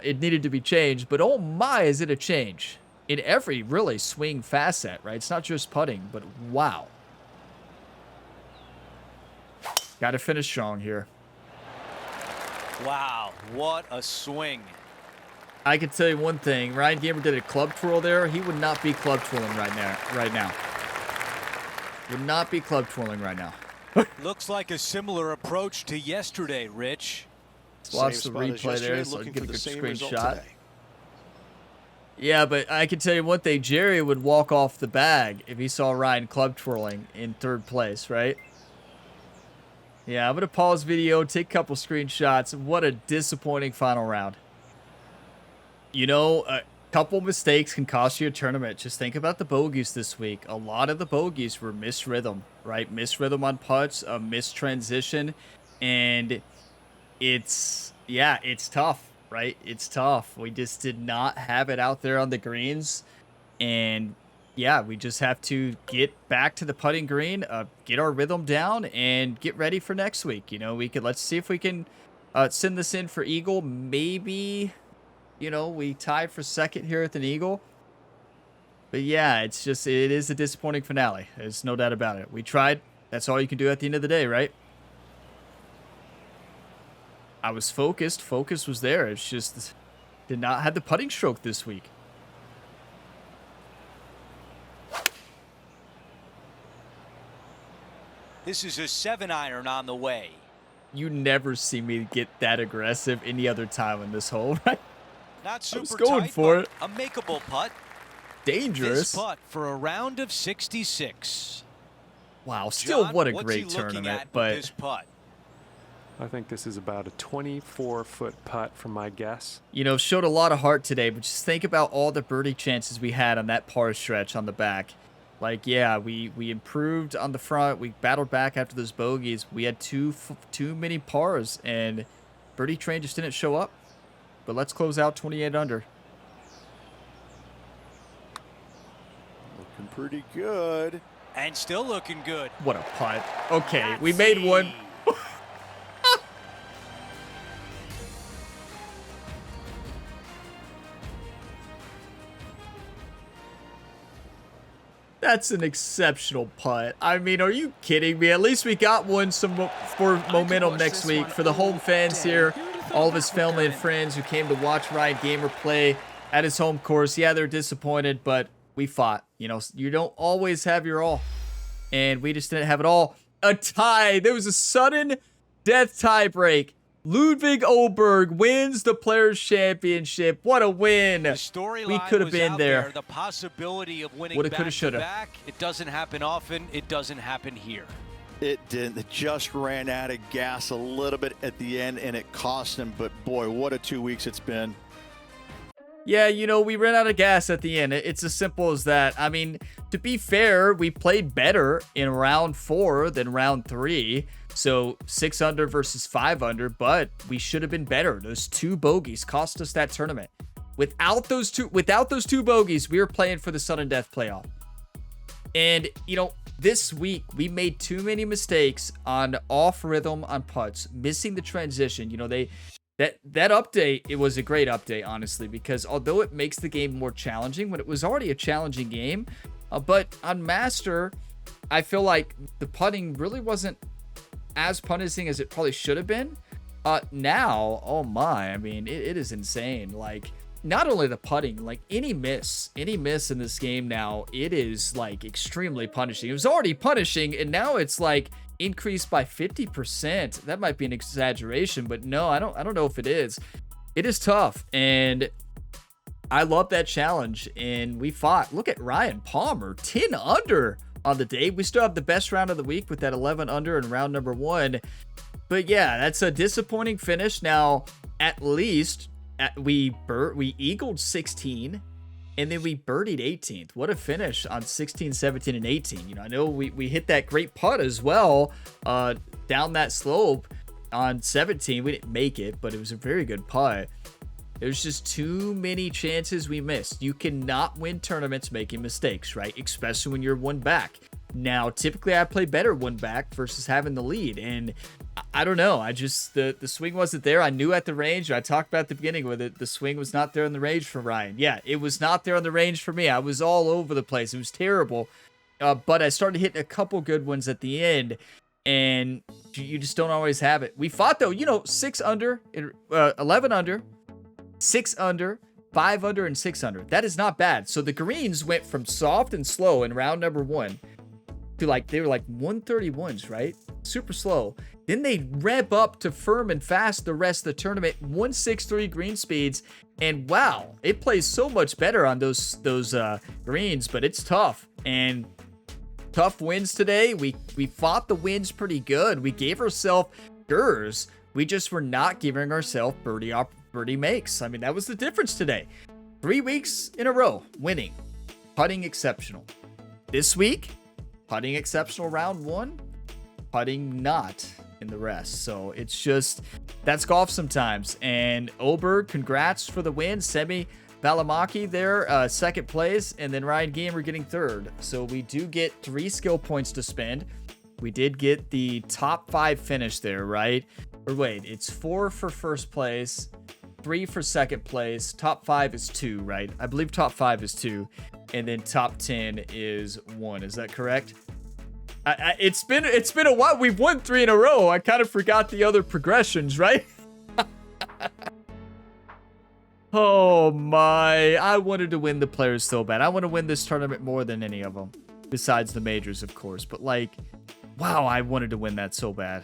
It needed to be changed, but oh my, is it a change in every really swing facet, right? It's not just putting, but wow. Got to finish strong here. Wow, what a swing. I can tell you one thing. Ryan Gamer did a club twirl there. He would not be club twirling right now. Would not be club twirling right now. Looks like a similar approach to yesterday, Rich. Let's watch the Same spot as replay yesterday, there so I looking can get for a the good same screenshot. result today. Yeah, but I can tell you one thing. Jerry would walk off the bag if he saw Ryan club twirling in 3rd place, right? Yeah, I'm going to pause video, take a couple screenshots. What a disappointing final round. You know, a couple mistakes can cost you a tournament. Just think about the bogeys this week. A lot of the bogeys were missed rhythm, right? Missed rhythm on putts, a missed transition. And it's tough, right? It's tough. We just did not have it out there on the greens. And yeah, we just have to get back to the putting green, get our rhythm down, and get ready for next week. You know, let's see if we can send this in for Eagle. Maybe, you know, we tie for second here at an Eagle. But yeah, it is a disappointing finale. There's no doubt about it. We tried. That's all you can do at the end of the day, right? I was focused. Focus was there. It's just did not have the putting stroke this week. This is a 7-iron on the way. You never see me get that aggressive any other time in this hole, right? Not super I was going tight, for but it. a makeable putt. Dangerous. This putt for a round of 66. Wow, still John, what a what's great he looking tournament, at with but this putt? I think this is about a 24-foot putt from my guess. you know, showed a lot of heart today, but just think about all the birdie chances we had on that par stretch on the back. Like, yeah, we improved on the front. We battled back after those bogeys. We had too many pars, and birdie train just didn't show up. But let's close out 28 under. Looking pretty good. And still looking good. What a putt. Okay, we made one. That's an exceptional putt. I mean, are you kidding me? At least we got one for momentum next week. For the home fans here, all of his family and friends who came to watch Ryan Gamer play at his home course. Yeah, they're disappointed, but we fought. You know, you don't always have your all. And we just didn't have it all. A tie. There was a sudden death tie break. Ludwig Oberg wins the Players' Championship. What a win. The storyline We could have was been out there. The possibility of winning Woulda, coulda, back to shoulda. back. It doesn't happen often. It doesn't happen here. It didn't. It just ran out of gas a little bit at the end, and it cost him. But boy, what a 2 weeks it's been. Yeah, you know, we ran out of gas at the end. It's as simple as that. I mean, to be fair, we played better in round 4 than round 3. So 6 under versus 5 under, but we should have been better. Those 2 bogeys cost us that tournament. Without those two bogeys, we were playing for the sudden death playoff. And, you know, this week we made too many mistakes on off rhythm on putts, missing the transition. You know, that update, it was a great update, honestly, because although it makes the game more challenging when it was already a challenging game, but on Master, I feel like the putting really wasn't as punishing as it probably should have been. Now, oh my, I mean, it is insane. Like, not only the putting, like any miss in this game now, it is like extremely punishing. It was already punishing, and now it's like increased by 50%. That might be an exaggeration, but no, I don't know if it is. It is tough, and I love that challenge. And we fought. Look at Ryan Palmer, 10 under on the day. We still have the best round of the week with that 11 under in round number 1. But yeah, that's a disappointing finish. Now, at least we eagled 16, and then we birdied 18th. What a finish on 16, 17, and 18. You know, I know we hit that great putt as well down that slope on 17. We didn't make it, but it was a very good putt. There's just too many chances we missed. You cannot win tournaments making mistakes, right? Especially when you're one back. Now, typically I play better one back versus having the lead, and I don't know. I just, the swing wasn't there. I knew at the range, I talked about at the beginning where the swing was not there in the range for Ryan. Yeah, it was not there on the range for me. I was all over the place. It was terrible. But I started hitting a couple good ones at the end, and you just don't always have it. We fought though, you know, 6 under, 11 under, 6 under, 5 under, and 6 under. That is not bad. So the greens went from soft and slow in round number 1 to like, they were like 131s, right? Super slow. Then they rev up to firm and fast the rest of the tournament, 163 green speeds, and wow, it plays so much better on those greens, but it's tough. And tough wins today. We fought the winds pretty good. We gave ourselves gers. We just were not giving ourselves birdie makes. I mean, that was the difference today. 3 weeks in a row winning, putting exceptional. This week, putting exceptional round 1, putting not in the rest. So it's just, that's golf sometimes. And Oberg, congrats for the win. Semi Valimaki there, second place, and then Ryan Gamer getting third. So we do get 3 skill points to spend. We did get the top 5 finish there, right? Or wait, it's 4 for first place, 3 for second place, top 5 is 2, right? I believe top 5 is 2, and then top 10 is 1. Is that correct? It's been a while. We've won 3 in a row. I kind of forgot the other progressions, right? Oh my, I wanted to win the players so bad. I want to win this tournament more than any of them, besides the majors, of course. But like, wow, I wanted to win that so bad.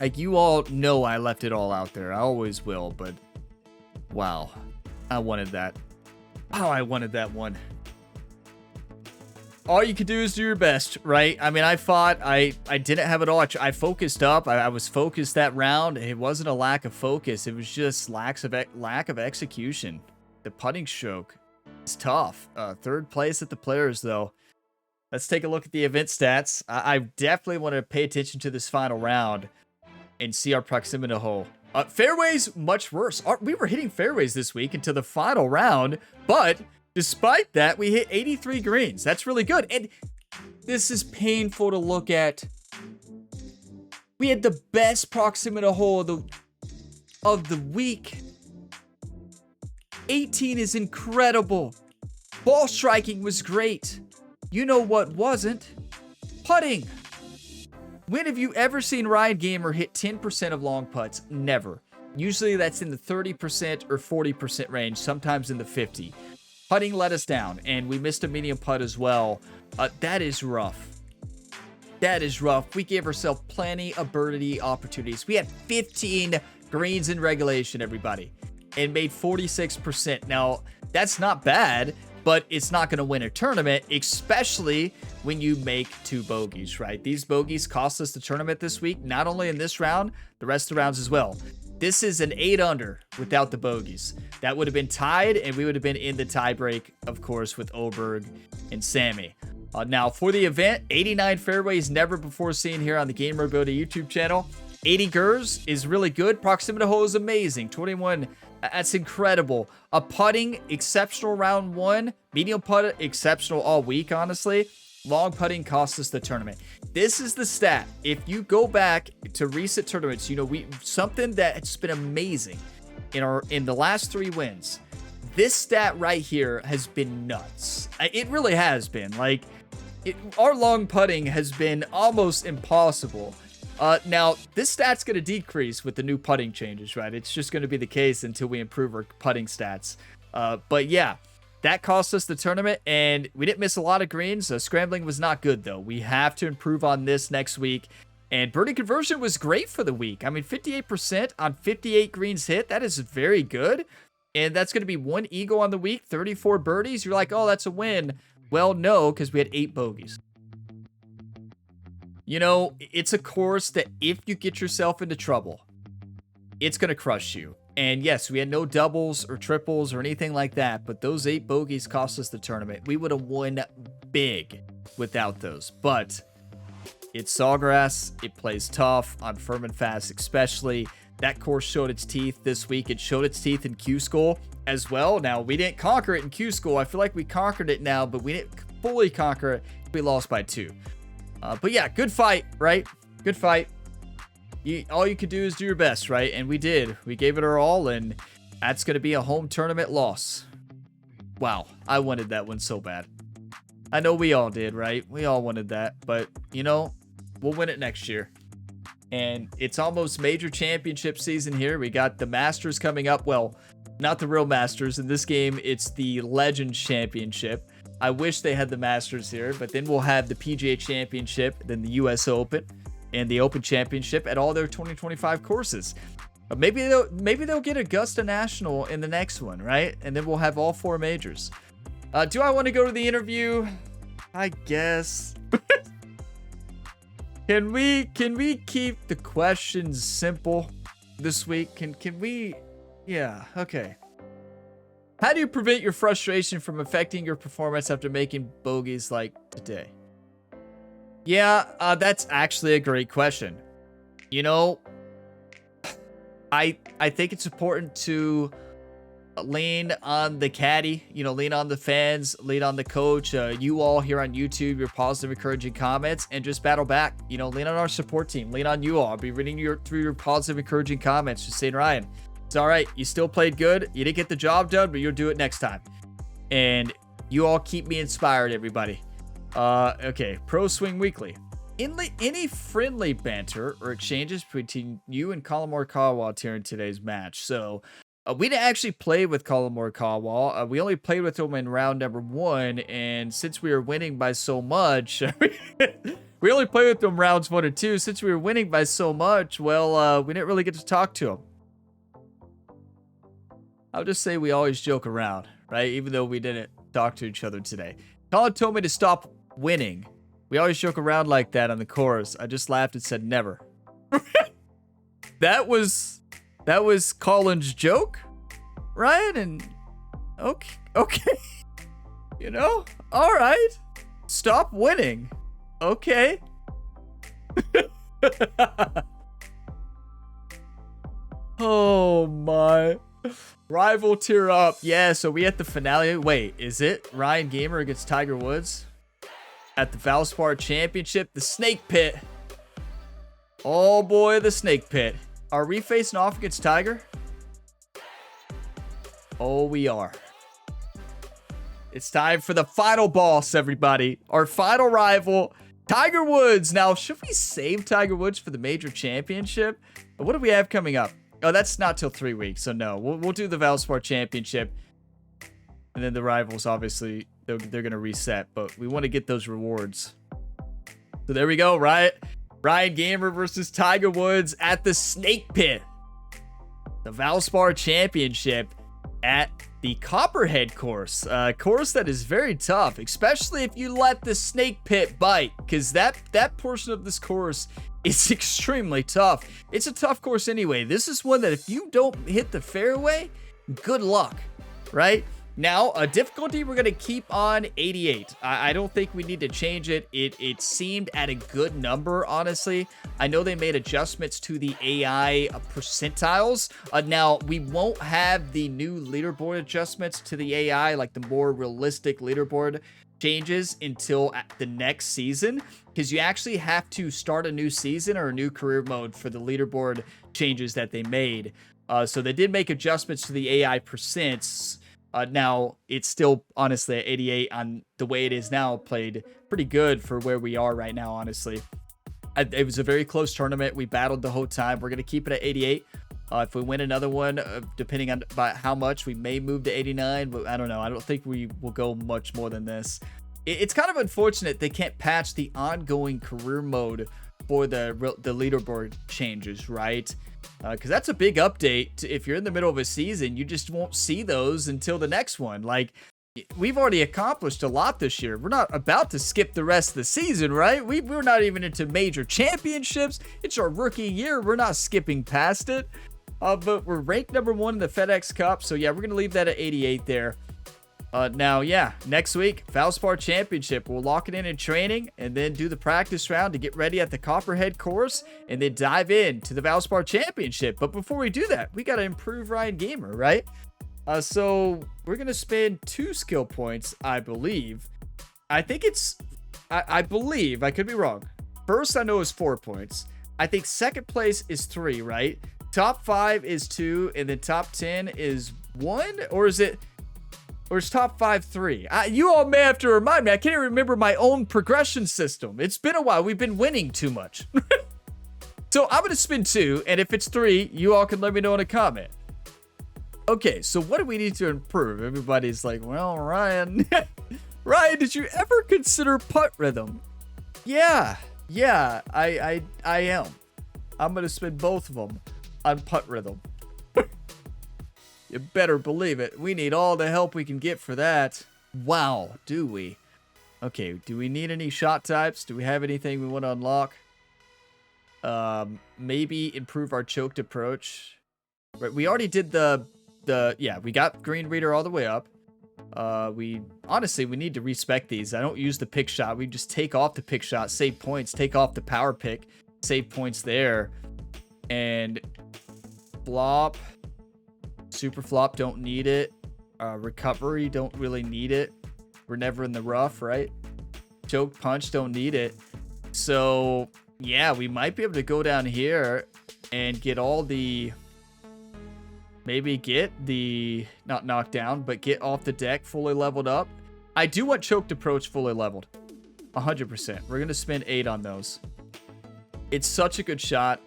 Like, you all know I left it all out there. I always will, but wow, I wanted that. Wow, I wanted that one. All you can do is do your best, right? I mean, I fought. I didn't have it all. I focused up. I was focused that round. It wasn't a lack of focus. It was just lack of execution. The putting stroke is tough. Third place at the players, though. Let's take a look at the event stats. I definitely want to pay attention to this final round and see our proximity hole. Fairways, much worse. We were hitting fairways this week until the final round, but despite that, we hit 83 greens. That's really good. And this is painful to look at. We had the best proximity hole of the week. 18 is incredible. Ball striking was great. You know what wasn't? Putting. When have you ever seen Ryan Gamer hit 10% of long putts? Never. Usually that's in the 30% or 40% range, sometimes in the 50%. Putting let us down, and we missed a medium putt as well. That is rough. That is rough. We gave ourselves plenty of birdie opportunities. We had 15 greens in regulation, everybody, and made 46%. Now, that's not bad, but it's not going to win a tournament, especially when you make 2 bogeys, right? These bogeys cost us the tournament this week, not only in this round, the rest of the rounds as well. This is an 8 under without the bogeys. That would have been tied, and we would have been in the tie break, of course, with Oberg and Sammy. Now, for the event, 89 fairways, never before seen here on the Gamer Ability YouTube channel. 80 gers is really good. Proximity hole is amazing. 21 That's incredible. A putting, exceptional round 1. Medium putt, exceptional all week, honestly. Long putting cost us the tournament. This is the stat. If you go back to recent tournaments, you know, something that's been amazing in the last 3 wins. This stat right here has been nuts. It really has been. Like, our long putting has been almost impossible. Now, this stat's going to decrease with the new putting changes, right? It's just going to be the case until we improve our putting stats. But yeah, that cost us the tournament, and we didn't miss a lot of greens. Scrambling was not good, though. We have to improve on this next week. And birdie conversion was great for the week. I mean, 58% on 58 greens hit. That is very good. And that's going to be 1 eagle on the week, 34 birdies. You're like, oh, that's a win. Well, no, because we had 8 bogeys. You know, it's a course that if you get yourself into trouble, it's going to crush you. And yes, we had no doubles or triples or anything like that, but those 8 bogeys cost us the tournament. We would have won big without those. But it's Sawgrass. It plays tough on firm and fast, especially. That course showed its teeth this week. It showed its teeth in Q School as well. Now, we didn't conquer it in Q School. I feel like we conquered it now, but we didn't fully conquer it. We lost by 2. But yeah, good fight, right? Good fight. All you could do is do your best, right? And we did. We gave it our all, and that's going to be a home tournament loss. Wow, I wanted that one so bad. I know we all did, right? We all wanted that, but, you know, we'll win it next year. And it's almost major championship season here. We got the Masters coming up. Well, not the real Masters. In this game, it's the Legends Championship. I wish they had the Masters here, but then we'll have the PGA Championship, then the US Open, and the Open Championship at all their 2025 courses. But maybe they'll get Augusta National in the next one, right? And then we'll have all 4 majors. Do I want to go to the interview? I guess. Can we keep the questions simple this week? Can we? Yeah, okay. How do you prevent your frustration from affecting your performance after making bogeys like today? Yeah, that's actually a great question. You know, I think it's important to lean on the caddy, you know, lean on the fans, lean on the coach, you all here on YouTube, your positive, encouraging comments, and just battle back. You know, lean on our support team, lean on you all. I'll be reading through your positive, encouraging comments, just saying, Ryan, it's all right. You still played good. You didn't get the job done, but you'll do it next time. And you all keep me inspired, everybody. Okay, Pro Swing Weekly. Any friendly banter or exchanges between you and Colin Morikawa during today's match? So, we didn't actually play with Colin Morikawa. We only played with him in round number 1, and since we were winning by so much, we only played with him rounds 1 and 2. Since we were winning by so much, well, we didn't really get to talk to him. I'll just say we always joke around, right? Even though we didn't talk to each other today. Colin told me to stop winning. We always joke around like that on the course. I just laughed and said never. That was Colin's joke, Ryan, and okay. You know, all right. Stop winning. Okay. Oh my. Rival tear up. Yeah, so we at the finale. Wait, is it Ryan Gamer against Tiger Woods at the Valspar Championship? The Snake Pit. Oh boy, the Snake Pit. Are we facing off against Tiger? Oh, we are. It's time for the final boss, everybody. Our final rival, Tiger Woods. Now, should we save Tiger Woods for the major championship? What do we have coming up? Oh, that's not till 3 weeks, so no. We'll do the Valspar Championship. And then the rivals, obviously, they're going to reset. But we want to get those rewards. So there we go, right? Ryan Gamer versus Tiger Woods at the Snake Pit. The Valspar Championship at the Copperhead course. A course that is very tough, especially if you let the Snake Pit bite. Because that portion of this course is extremely tough. It's a tough course anyway. This is one that if you don't hit the fairway, good luck, right? Now, a difficulty we're going to keep on 88. I don't think we need to change it. It seemed at a good number, honestly. I know they made adjustments to the AI percentiles. Now, we won't have the new leaderboard adjustments to the AI, like the more realistic leaderboard changes, until the next season, because you actually have to start a new season or a new career mode for the leaderboard changes that they made. So they did make adjustments to the AI percents. Now, it's still, honestly, at 88 on the way it is now, played pretty good for where we are right now, honestly. It was a very close tournament. We battled the whole time. We're going to keep it at 88. If we win another one, depending on by how much, we may move to 89, but I don't know. I don't think we will go much more than this. It's kind of unfortunate they can't patch the ongoing career mode for the leaderboard changes, right? Because that's a big update. If you're in the middle of a season, you just won't see those until the next one. Like, we've already accomplished a lot this year. We're not about to skip the rest of the season, right? We're not even into major championships. It's our rookie year. We're not skipping past it. But we're ranked number 1 in the FedEx Cup. So, yeah, we're going to leave that at 88 there. Now, yeah, next week, Valspar Championship. We'll lock it in training and then do the practice round to get ready at the Copperhead course and then dive into the Valspar Championship. But before we do that, we got to improve Ryan Gamer, right? So we're going to spend 2 skill points, I believe. I think it's, I believe, I could be wrong. First, I know is 4 points. I think second place is 3, right? Top 5 is 2, and then top 10 is 1, or is it... Or is top 5 3? You all may have to remind me. I can't even remember my own progression system. It's been a while. We've been winning too much. So I'm going to spin 2. And if it's 3, you all can let me know in a comment. Okay, so what do we need to improve? Everybody's like, well, Ryan. Ryan, did you ever consider putt rhythm? Yeah, I am. I'm going to spin both of them on putt rhythm. You better believe it. We need all the help we can get for that. Wow, do we? Okay, do we need any shot types? Do we have anything we want to unlock? Maybe improve our choked approach. Right, we already did yeah, we got green reader all the way up. Honestly, we need to respec these. I don't use the pick shot. We just take off the pick shot, save points, take off the power pick, save points there. And flop. Super flop, don't need it. Recovery, don't really need it. We're never in the rough, right? Choke punch, don't need it. So, yeah, we might be able to go down here and get all the... Maybe get the... Not knocked down, but get off the deck fully leveled up. I do want choked approach fully leveled. 100%. We're going to spend 8 on those. It's such a good shot.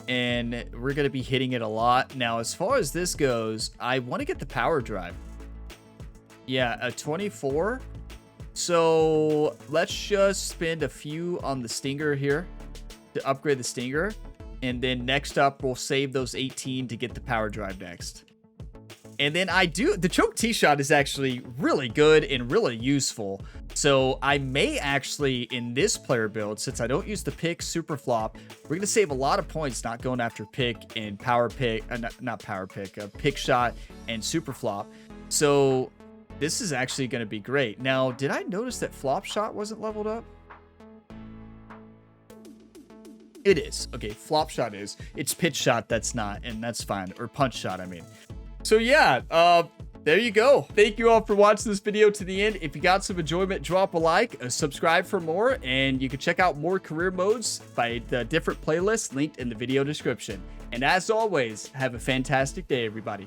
And we're going to be hitting it a lot. Now, as far as this goes, I want to get the power drive. Yeah, a 24. So let's just spend a few on the Stinger here to upgrade the Stinger. And then next up, we'll save those 18 to get the power drive next. And then the choke tee shot is actually really good and really useful. So I may actually, in this player build, since I don't use the pick super flop, we're going to save a lot of points not going after pick and power pick, not power pick, pick shot and super flop. So this is actually going to be great. Now, did I notice that flop shot wasn't leveled up? It is. Okay, flop shot is. It's pitch shot that's not, and that's fine. Or punch shot, I mean. So yeah, there you go. Thank you all for watching this video to the end. If you got some enjoyment, drop a like, subscribe for more, and you can check out more career modes by the different playlists linked in the video description. And as always, have a fantastic day, everybody.